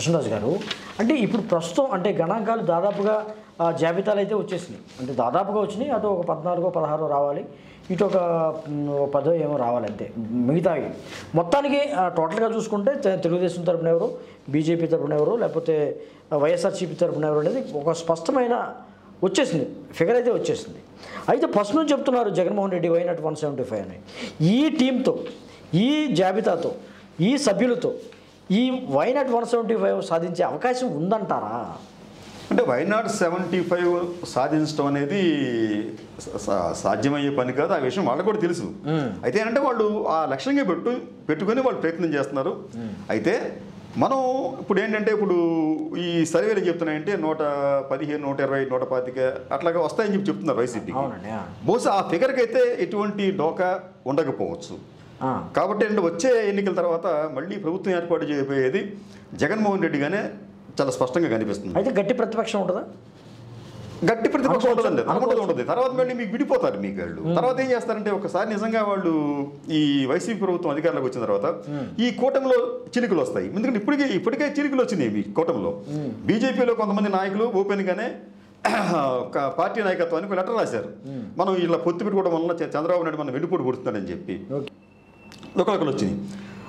కృష్ణరాజు గారు, అంటే ఇప్పుడు ప్రస్తుతం అంటే గణాంకాలు దాదాపుగా జాబితాలు అయితే వచ్చేసినాయి, అంటే దాదాపుగా వచ్చినాయి. అటు ఒక 14 16 రావాలి, ఇటు ఒక 10 ఏమో రావాలి అంతే. మిగతావి మొత్తానికి టోటల్గా చూసుకుంటే తెలుగుదేశం తరపున ఎవరు, బీజేపీ తరపున ఎవరు, లేకపోతే వైఎస్ఆర్సీపీ తరపున ఎవరు అనేది ఒక స్పష్టమైన వచ్చేసింది, ఫిగర్ అయితే వచ్చేసింది. అయితే ఫస్ట్ నుంచి చెప్తున్నారు జగన్మోహన్ రెడ్డి వై నాట్ 175 అని. ఈ టీంతో, ఈ జాబితాతో, ఈ సభ్యులతో ఈ వై నాట్ 175 సాధించే అవకాశం ఉందంటారా? అంటే వై నాట్ 75 సాధించడం అనేది సాధ్యమయ్యే పని కాదు. ఆ విషయం వాళ్ళకు కూడా తెలుసు. అయితే ఏంటంటే వాళ్ళు ఆ లక్ష్యంగా పెట్టుకొని వాళ్ళు ప్రయత్నం చేస్తున్నారు. అయితే మనం ఇప్పుడు ఏంటంటే ఇప్పుడు ఈ సర్వేలు చెప్తున్నాయంటే 115, 120, 125 అట్లాగా వస్తాయని చెప్పి చెప్తున్నారు వైసీపీ. బహుశా ఆ ఫిగర్కి అయితే ఎటువంటి డోకా ఉండకపోవచ్చు. కాబట్టి అంటే వచ్చే ఎన్నికల తర్వాత మళ్ళీ ప్రభుత్వం ఏర్పాటు చేయబోయేది జగన్మోహన్ రెడ్డిగానే చాలా స్పష్టంగా కనిపిస్తుంది. అయితే గట్టి ప్రతిపక్షం ఉంటుందా? గట్టి ప్రతిపక్షం ఉంటుందండి, ఉంటుంది. తర్వాత మళ్ళీ మీకు విడిపోతారు మీకు వాళ్ళు. తర్వాత ఏం చేస్తారంటే ఒకసారి నిజంగా వాళ్ళు ఈ వైసీపీ ప్రభుత్వం అధికారంలోకి వచ్చిన తర్వాత ఈ కూటమిలో చిలుకలు వస్తాయి. ఎందుకంటే ఇప్పటికే చిలుకలు వచ్చినాయి మీ కూటమిలో. బీజేపీలో కొంతమంది నాయకులు ఓపెన్గానే పార్టీ నాయకత్వానికి లెటర్ రాశారు, మనం ఇలా పొత్తు పెట్టుకోవడం వల్ల చంద్రబాబు నాయుడు మనం వెన్నుపోటు పుడుతున్నాడని చెప్పి ఒకళ్ళు వచ్చినాయి.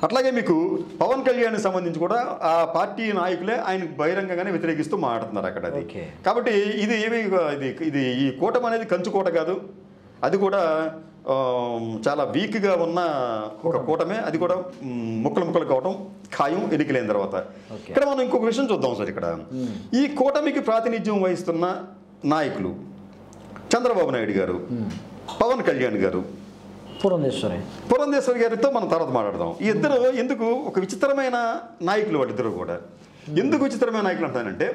అట్లాగే మీకు పవన్ కళ్యాణ్కి సంబంధించి కూడా ఆ పార్టీ నాయకులే ఆయన బహిరంగంగానే వ్యతిరేకిస్తూ మాట్లాడుతున్నారు అక్కడ. అది కాబట్టి ఇది ఏమి ఇది ఈ కూటమి అనేది కంచుకోట కాదు, అది కూడా చాలా వీక్గా ఉన్న ఒక కూటమే. అది కూడా ముక్కలు కావటం ఖాయం ఎన్నికలైన తర్వాత. ఇక్కడ మనం ఇంకొక విషయం చూద్దాం సార్. ఇక్కడ ఈ కూటమికి ప్రాతినిధ్యం వహిస్తున్న నాయకులు చంద్రబాబు నాయుడు గారు, పవన్ కళ్యాణ్ గారు, పురంధేశ్వరి గారితో మనం తర్వాత మాట్లాడదాం. ఈ ఇద్దరు ఎందుకు ఒక విచిత్రమైన నాయకులు, వాళ్ళిద్దరు కూడా ఎందుకు విచిత్రమైన నాయకులు అంటానంటే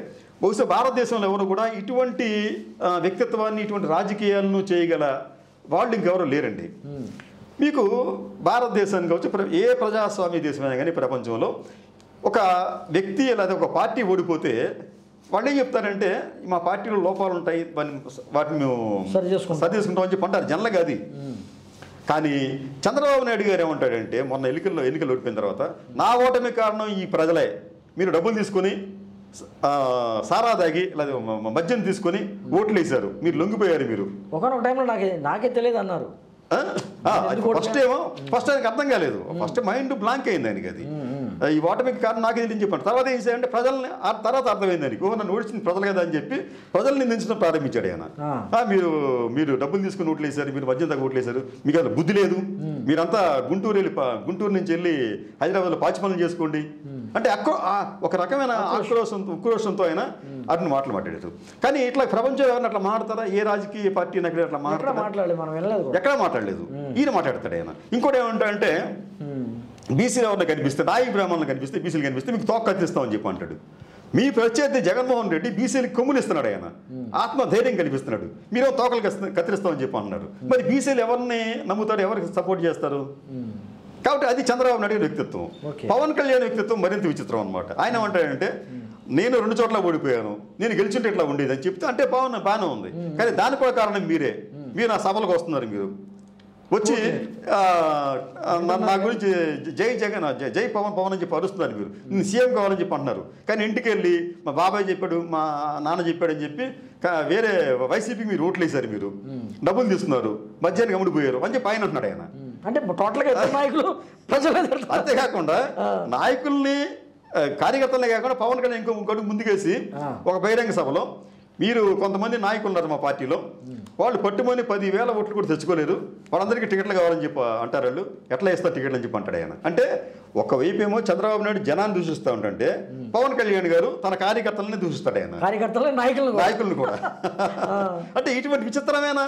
బహుశా భారతదేశంలో ఎవరు కూడా ఇటువంటి వ్యక్తిత్వాన్ని, ఇటువంటి రాజకీయాలను చేయగల వాళ్ళు ఇంకెవరు లేరండి. మీకు భారతదేశానికి వచ్చి ఏ ప్రజాస్వామ్య దేశమైనా కానీ ప్రపంచంలో ఒక వ్యక్తి లేదా ఒక పార్టీ ఓడిపోతే వాళ్ళు ఏం చెప్తారంటే మా పార్టీలో లోపాలు ఉంటాయి, వాటిని మేము సరి చేసుకుంటామని చెప్పి అంటారు జనరల్గా. అది కానీ చంద్రబాబు నాయుడు గారు ఏమంటాడంటే మొన్న ఎన్నికలు ఓడిపోయిన తర్వాత నా ఓటమి కారణం ఈ ప్రజలే, మీరు డబ్బులు తీసుకొని సారా తాగి లేదా మద్యం తీసుకొని ఓట్లు వేశారు, మీరు లొంగిపోయారు, మీరు ఒకనొక టైంలో నాకే తెలియదు అన్నారు. ఫస్ట్ ఆయనకి అర్థం కాలేదు, ఫస్ట్ మైండ్ బ్లాంక్ అయింది ఆయనకి. అది ఈ ఓటమికి కారణం నాకే తెలియని చెప్పాను. తర్వాత ఏం చేయాలంటే ప్రజల్ని తర్వాత అర్థమైంది ఆయనకి, నన్ను ఓడిచింది ప్రజలు కదా అని చెప్పి ప్రజల్ని నిందించడం ప్రారంభించాడు ఆయన. మీరు డబ్బులు తీసుకుని ఓట్లు వేశారు, మీరు మద్యం తగ్గ ఓట్లు వేశారు, మీకు అసలు బుద్ధి లేదు, మీరంతా గుంటూరు నుంచి వెళ్ళి హైదరాబాద్లో పాచి పనులు చేసుకోండి అంటే ఒక రకమైన ఉక్రోషంతో ఆయన అతను మాట్లాడారు. కానీ ఇట్లా ప్రపంచం ఎవరైనా అట్లా మాట్లాడతారా? ఏ రాజకీయ పార్టీ నాయకులు అట్లా ఎక్కడ మాట్లాడలేదు, ఈయన మాట్లాడతాడు ఆయన. ఇంకోటి ఏమంటే బీసీలు ఎవరిని కనిపిస్తే, నాయక బ్రాహ్మణులు కనిపిస్తే, బీసీలు కనిపిస్తే మీకు తోక కత్తిస్తామని చెప్పి అంటాడు. మీ ప్రత్యర్థి జగన్మోహన్ రెడ్డి బీసీలకు కొమ్ములు ఇస్తున్నాడు, ఆయన ఆత్మధైర్యం కల్పిస్తున్నాడు, మీరేమో తోకలు కత్తిరిస్తామని చెప్పి అంటున్నారు. మరి బీసీలు ఎవరిని నమ్ముతారు, ఎవరికి సపోర్ట్ చేస్తారు? కాబట్టి అది చంద్రబాబు నాయుడు వ్యక్తిత్వం. పవన్ కళ్యాణ్ వ్యక్తిత్వం మరింత విచిత్రం అనమాట. ఆయన ఏమంటాడంటే నేను 2 చోట్ల ఓడిపోయాను, నేను గెలిచింటే ఇట్లా ఉండేది అని చెప్తే, అంటే బాగానే ఉంది, కానీ దానికి కూడా కారణం మీరు నా సభలకు వస్తున్నారు, మీరు వచ్చి నా గురించి జై పవన్ అని చెప్పి అరుస్తున్నారు, మీరు నేను సీఎం కావాలని చెప్పి అంటున్నారు. కానీ ఇంటికి వెళ్ళి మా బాబాయ్ చెప్పాడు, మా నాన్న చెప్పాడు అని చెప్పి వేరే వైసీపీకి మీరు ఓట్లు వేశారు, మీరు డబ్బులు తీసుకున్నారు, మధ్యాహ్నం అమ్ముడిపోయారు అని చెప్పి ఆయన అంటున్నాడు. ఆయన అంటే టోటల్గా నాయకులు ప్రజలు, అంతేకాకుండా నాయకుల్ని కార్యకర్తలే కాకుండా పవన్ కళ్యాణ్ ఇంకొకటి ముందుకేసి ఒక బహిరంగ సభలో మీరు కొంతమంది నాయకులు ఉన్నారు మా పార్టీలో, వాళ్ళు పట్టుమని 10,000 ఓట్లు కూడా తెచ్చుకోలేరు, వాళ్ళందరికీ టికెట్లు కావాలని చెప్పి అంటారు, వాళ్ళు ఎట్లా ఇస్తారు టికెట్లు అని చెప్పి అంటాడు ఆయన. అంటే ఒకవైపు ఏమో చంద్రబాబు నాయుడు జనాన్ని దూషిస్తూ ఉంటే పవన్ కళ్యాణ్ గారు తన కార్యకర్తలని దూషిస్తాడు, ఆయన నాయకులను కూడా. అంటే ఇటువంటి విచిత్రమైన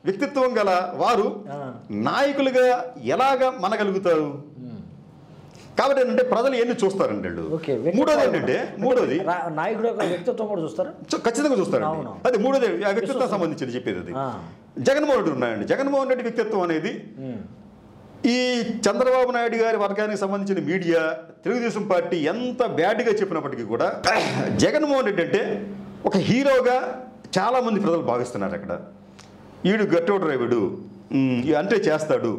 వ్యక్తిత్వం గల వారు నాయకులుగా ఎలాగా మనగలుగుతారు? కాబట్టి ఏంటంటే ప్రజలు ఎన్ని చూస్తారండి వాళ్ళు. మూడోది నాయకుడు వ్యక్తిత్వం కూడా చూస్తారు, ఖచ్చితంగా చూస్తారండి. అది మూడోది ఆ వ్యక్తిత్వం సంబంధించి చెప్పేది. అది జగన్మోహన్ రెడ్డి ఉన్నాయండి. జగన్మోహన్ రెడ్డి వ్యక్తిత్వం అనేది ఈ చంద్రబాబు నాయుడు గారి వర్గానికి సంబంధించిన మీడియా, తెలుగుదేశం పార్టీ ఎంత బ్యాడ్గా చెప్పినప్పటికీ కూడా జగన్మోహన్ రెడ్డి అంటే ఒక హీరోగా చాలామంది ప్రజలు భావిస్తున్నారు. అక్కడ ఈడు గట్టోడు రేవుడు అంటే చేస్తాడు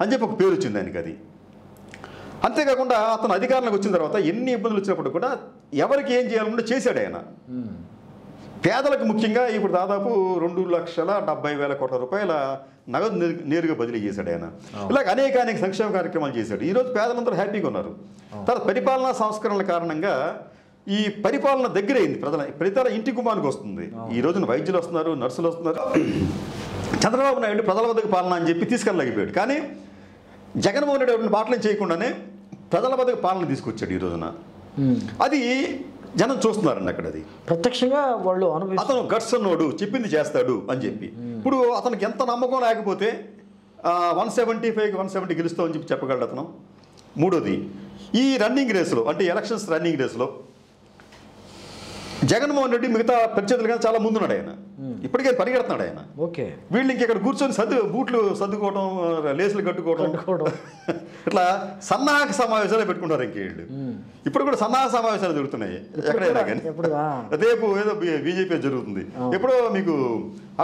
అని చెప్పి ఒక పేరు వచ్చింది ఆయనకి. అది అంతేకాకుండా అతను అధికారంలోకి వచ్చిన తర్వాత ఎన్ని ఇబ్బందులు వచ్చినప్పుడు కూడా ఎవరికి ఏం చేయాలనుకుంటే చేశాడు ఆయన. పేదలకు ముఖ్యంగా ఇప్పుడు దాదాపు 2,70,000 కోట్ల రూపాయల నగదు నేరుగా బదిలీ చేశాడు ఆయన. ఇలాగ అనేక సంక్షేమ కార్యక్రమాలు చేశాడు. ఈరోజు పేదలందరూ హ్యాపీగా ఉన్నారు. తర్వాత పరిపాలనా సంస్కరణల కారణంగా ఈ పరిపాలన దగ్గరైంది ప్రతి ఇంటి గుమ్మానికి వస్తుంది. ఈ రోజున వైద్యులు వస్తున్నారు, నర్సులు వస్తున్నారు. చంద్రబాబు నాయుడు ప్రజల వద్దకు పాలన అని చెప్పి తీసుకెళ్ళలేకపోయాడు. కానీ జగన్మోహన్ రెడ్డి పాటలు చేయకుండానే ప్రజల వద్దకు పాలన తీసుకొచ్చాడు ఈ రోజున. అది జనం చూస్తున్నారండి అక్కడ. అది ప్రత్యక్షంగా వాళ్ళు అతను గట్స్ అన్నోడు, చెప్పింది చేస్తాడు అని చెప్పి. ఇప్పుడు అతనికి ఎంత నమ్మకం లేకపోతే 175కి 170 గెలుస్తామని చెప్పి చెప్పగలడు అతను. మూడోది, ఈ రన్నింగ్ రేసులో అంటే ఎలక్షన్స్ రన్నింగ్ రేసులో జగన్మోహన్ రెడ్డి మిగతా ప్రత్యర్థులుగా చాలా ముందున్నాడు ఆయన. ఇప్పటికే పరిగెడుతున్నాడు ఆయన. ఓకే, వీళ్ళు ఇంకెక్కడ కూర్చొని బూట్లు సర్దుకోవడం, లేసులు కట్టుకోవడం, ఇట్లా సన్నాహక సమావేశాలు పెట్టుకుంటారు ఇంకేళ్ళు. ఇప్పుడు కూడా సన్నాహక సమావేశాలు జరుగుతున్నాయి ఎక్కడైనా కానీ. రేపు ఏదో బీజేపీ జరుగుతుంది. ఎప్పుడో మీకు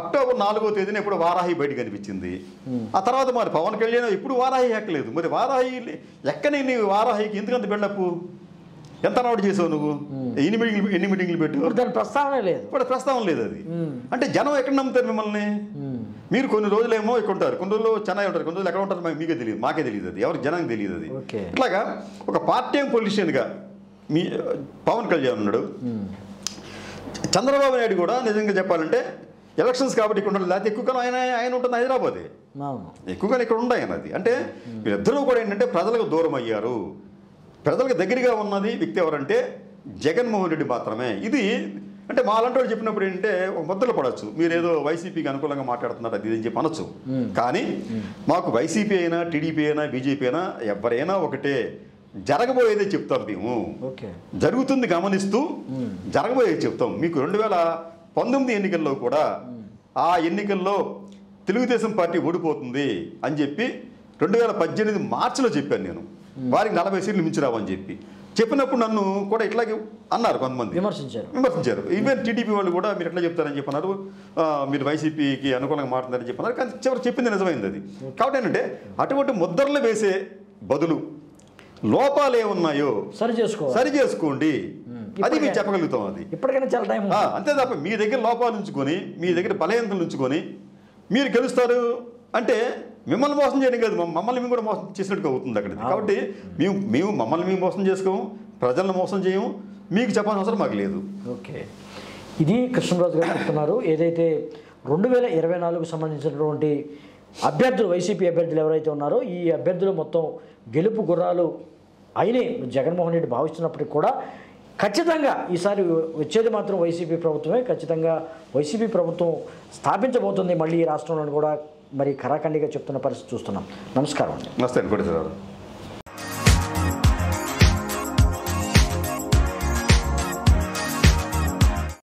అక్టోబర్ 4వ తేదీన ఎప్పుడు వారాహి బయట కనిపించింది. ఆ తర్వాత మరి పవన్ కళ్యాణ్ ఇప్పుడు వారాహి ఎక్కలేదు. మరి వారాహి ఎక్కని వారాహికి ఎందుకంత బిల్డప్? ఎంత నోటు చేసావు నువ్వు? ఎన్ని మీటింగ్లు పెట్టు? దాని ప్రస్తావన లేదు. ఇప్పుడు ప్రస్తావన లేదు. అది అంటే జనం ఎక్కడ నమ్ముతారు మిమ్మల్ని? మీరు కొన్ని రోజులేమో ఇక్కడ ఉంటారు, కొన్ని రోజులు చెన్నై ఉంటారు, కొన్ని రోజులు ఎక్కడ ఉంటారు మీకే తెలియదు, మాకే తెలియదు. అది ఎవరికి జనానికి తెలియదు. అది ఇట్లాగా ఒక పార్ట్ టైం పొలిటీషియన్గా మీ పవన్ కళ్యాణ్ ఉన్నాడు. చంద్రబాబు నాయుడు కూడా నిజంగా చెప్పాలంటే ఎలక్షన్స్ కాబట్టి ఇక్కడ ఉండాలి, లేకపోతే ఎక్కువగా ఆయన ఉంటుంది హైదరాబాదే, ఎక్కువగా ఇక్కడ ఉండే ఆయన. అది అంటే వీళ్ళిద్దరూ కూడా ఏంటంటే ప్రజలకు దూరం అయ్యారు. ప్రజలకు దగ్గరగా ఉన్నది వ్యక్తి ఎవరంటే జగన్మోహన్ రెడ్డి మాత్రమే. ఇది అంటే మా అలాంటి వాళ్ళు చెప్పినప్పుడు ఏంటంటే ఒక ముద్దలు పడవచ్చు, మీరేదో వైసీపీకి అనుకూలంగా మాట్లాడుతున్నారు అది అని చెప్పి అనొచ్చు. కానీ మాకు వైసీపీ అయినా, టీడీపీ అయినా, బీజేపీ అయినా ఎవరైనా ఒకటే, జరగబోయేదే చెప్తాం మేము. జరుగుతుంది గమనిస్తూ జరగబోయేది చెప్తాం. మీకు 2019 ఎన్నికల్లో కూడా ఆ ఎన్నికల్లో తెలుగుదేశం పార్టీ ఓడిపోతుంది అని చెప్పి 2018 మార్చిలో చెప్పాను నేను. వారికి 40 సీట్లు మించి రావని చెప్పి చెప్పినప్పుడు నన్ను కూడా ఇట్లాగే అన్నారు, కొంతమంది విమర్శించారు. ఈవెన్ టీడీపీ వాళ్ళు కూడా మీరు ఎట్లా చెప్తారని చెప్పన్నారు, మీరు వైసీపీకి అనుకూలంగా మాట్లాడారని చెప్పన్నారు. కానీ చివరికి చెప్పింది నిజమైంది. అది కాబట్టి ఏంటంటే అటువంటి ముద్రలు వేసే బదులు లోపాలు ఏమున్నాయో సరి చేసుకోండి, అది మేము చెప్పగలుగుతాం. అది ఇప్పటికైనా చాలా టైం. అంతే తప్ప మీ దగ్గర లోపాలు ఉంచుకొని, మీ దగ్గర బలహీనతలు ఉంచుకొని మీరు గెలుస్తారు అంటే మిమ్మల్ని మోసం చేయడం కాదు, మమ్మల్ని మేము కూడా మోసం చేసినట్టుగా అవుతుంది అక్కడ. కాబట్టి మేము మమ్మల్ని మేము మోసం చేసుకోము, ప్రజలను మోసం చేయము, మీకు చెప్పాల్సిన అవసరం మాకు లేదు. ఓకే, ఇది కృష్ణరాజు గారు చెప్తున్నారు. ఏదైతే 2024కు సంబంధించినటువంటి అభ్యర్థులు, వైసీపీ అభ్యర్థులు ఎవరైతే ఉన్నారో ఈ అభ్యర్థులు మొత్తం గెలుపు గుర్రాలు అయినే జగన్మోహన్ రెడ్డి భావిస్తున్నప్పటికీ కూడా ఖచ్చితంగా ఈసారి వచ్చేది మాత్రం వైసీపీ ప్రభుత్వమే. ఖచ్చితంగా వైసీపీ ప్రభుత్వం స్థాపించబోతుంది మళ్ళీ ఈ రాష్ట్రంలో కూడా మరి ఖరాఖండిగా చెప్తున్న పరిస్థితి చూస్తున్నాం. నమస్కారం. నమస్తే.